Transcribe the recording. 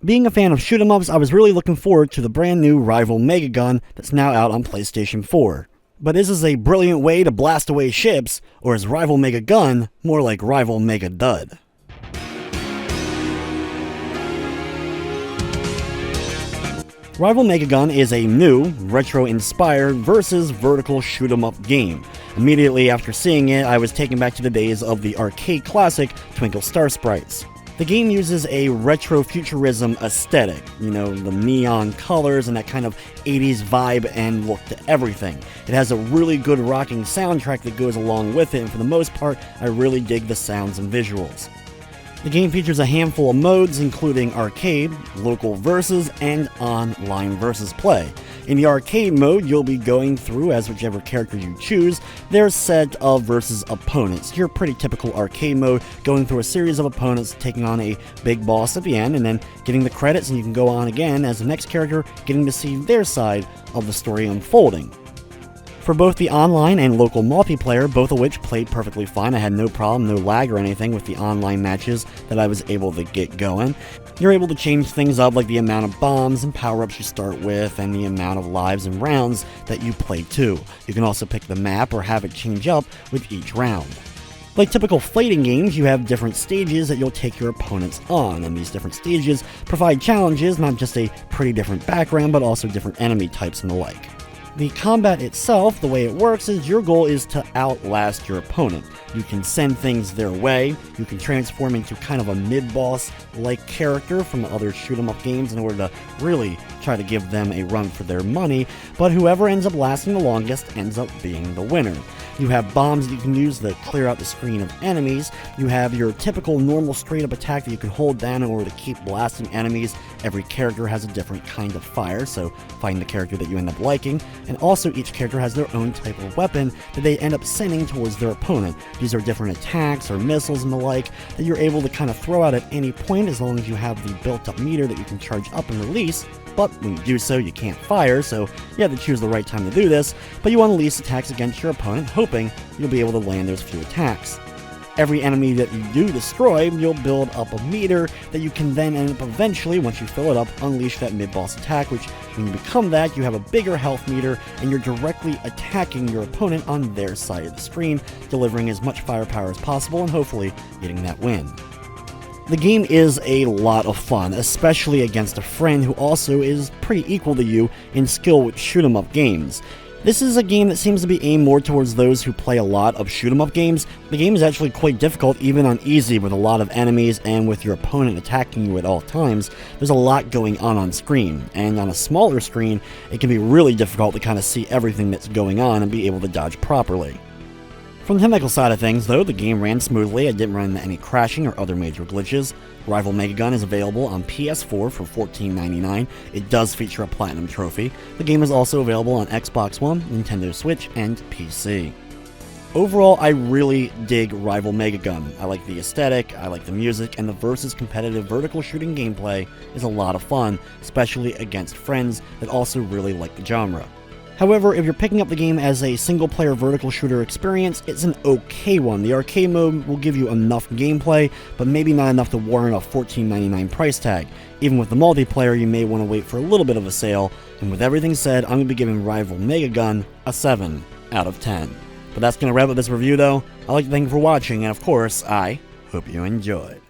Being a fan of shoot 'em ups, I was really looking forward to the brand new Rival Megagun that's now out on PlayStation 4. But is this a brilliant way to blast away ships, or is Rival Megagun more like Rival Megadud? Rival Megagun is a new, retro-inspired versus vertical shoot-'em-up game. Immediately after seeing it, I was taken back to the days of the arcade classic Twinkle Star Sprites. The game uses a retro-futurism aesthetic, the neon colors and that kind of 80s vibe and look to everything. It has a really good rocking soundtrack that goes along with it, and for the most part, I really dig the sounds and visuals. The game features a handful of modes, including arcade, local versus, and online versus play. In the arcade mode, you'll be going through, as whichever character you choose, their set of versus opponents. Your pretty typical arcade mode, going through a series of opponents, taking on a big boss at the end, and then getting the credits, and you can go on again as the next character, getting to see their side of the story unfolding. For both the online and local multiplayer, both of which played perfectly fine. I had no problem, no lag or anything with the online matches that I was able to get going. You're able to change things up, like the amount of bombs and power-ups you start with, and the amount of lives and rounds that you play too. You can also pick the map or have it change up with each round. Like typical fighting games, you have different stages that you'll take your opponents on, and these different stages provide challenges, not just a pretty different background, but also different enemy types and the like. The combat itself, the way it works, is your goal is to outlast your opponent. You can send things their way, you can transform into kind of a mid-boss-like character from other shoot-'em-up games in order to really try to give them a run for their money, but whoever ends up lasting the longest ends up being the winner. You have bombs that you can use to clear out the screen of enemies. You have your typical normal straight-up attack that you can hold down in order to keep blasting enemies. Every character has a different kind of fire, so find the character that you end up liking. And also each character has their own type of weapon that they end up sending towards their opponent. These are different attacks or missiles and the like that you're able to kind of throw out at any point, as long as you have the built-up meter that you can charge up and release. But when you do so, you can't fire, so you have to choose the right time to do this, but you want to release attacks against your opponent, hoping you'll be able to land those few attacks. Every enemy that you do destroy, you'll build up a meter that you can then end up eventually, once you fill it up, unleash that mid-boss attack, which when you become that, you have a bigger health meter, and you're directly attacking your opponent on their side of the screen, delivering as much firepower as possible, and hopefully getting that win. The game is a lot of fun, especially against a friend who also is pretty equal to you in skill with shoot-'em-up games. This is a game that seems to be aimed more towards those who play a lot of shoot-'em-up games. The game is actually quite difficult, even on easy, with a lot of enemies and with your opponent attacking you at all times. There's a lot going on screen, and on a smaller screen, it can be really difficult to kind of see everything that's going on and be able to dodge properly. From the technical side of things, though, the game ran smoothly. I didn't run into any crashing or other major glitches. Rival Megagun is available on PS4 for $14.99. It does feature a Platinum trophy. The game is also available on Xbox One, Nintendo Switch, and PC. Overall, I really dig Rival Megagun. I like the aesthetic, I like the music, and the versus competitive vertical shooting gameplay is a lot of fun, especially against friends that also really like the genre. However, if you're picking up the game as a single-player vertical shooter experience, it's an okay one. The arcade mode will give you enough gameplay, but maybe not enough to warrant a $14.99 price tag. Even with the multiplayer, you may want to wait for a little bit of a sale, and with everything said, I'm going to be giving Rival Megagun a 7 out of 10. But that's going to wrap up this review, though. I'd like to thank you for watching, and of course, I hope you enjoyed.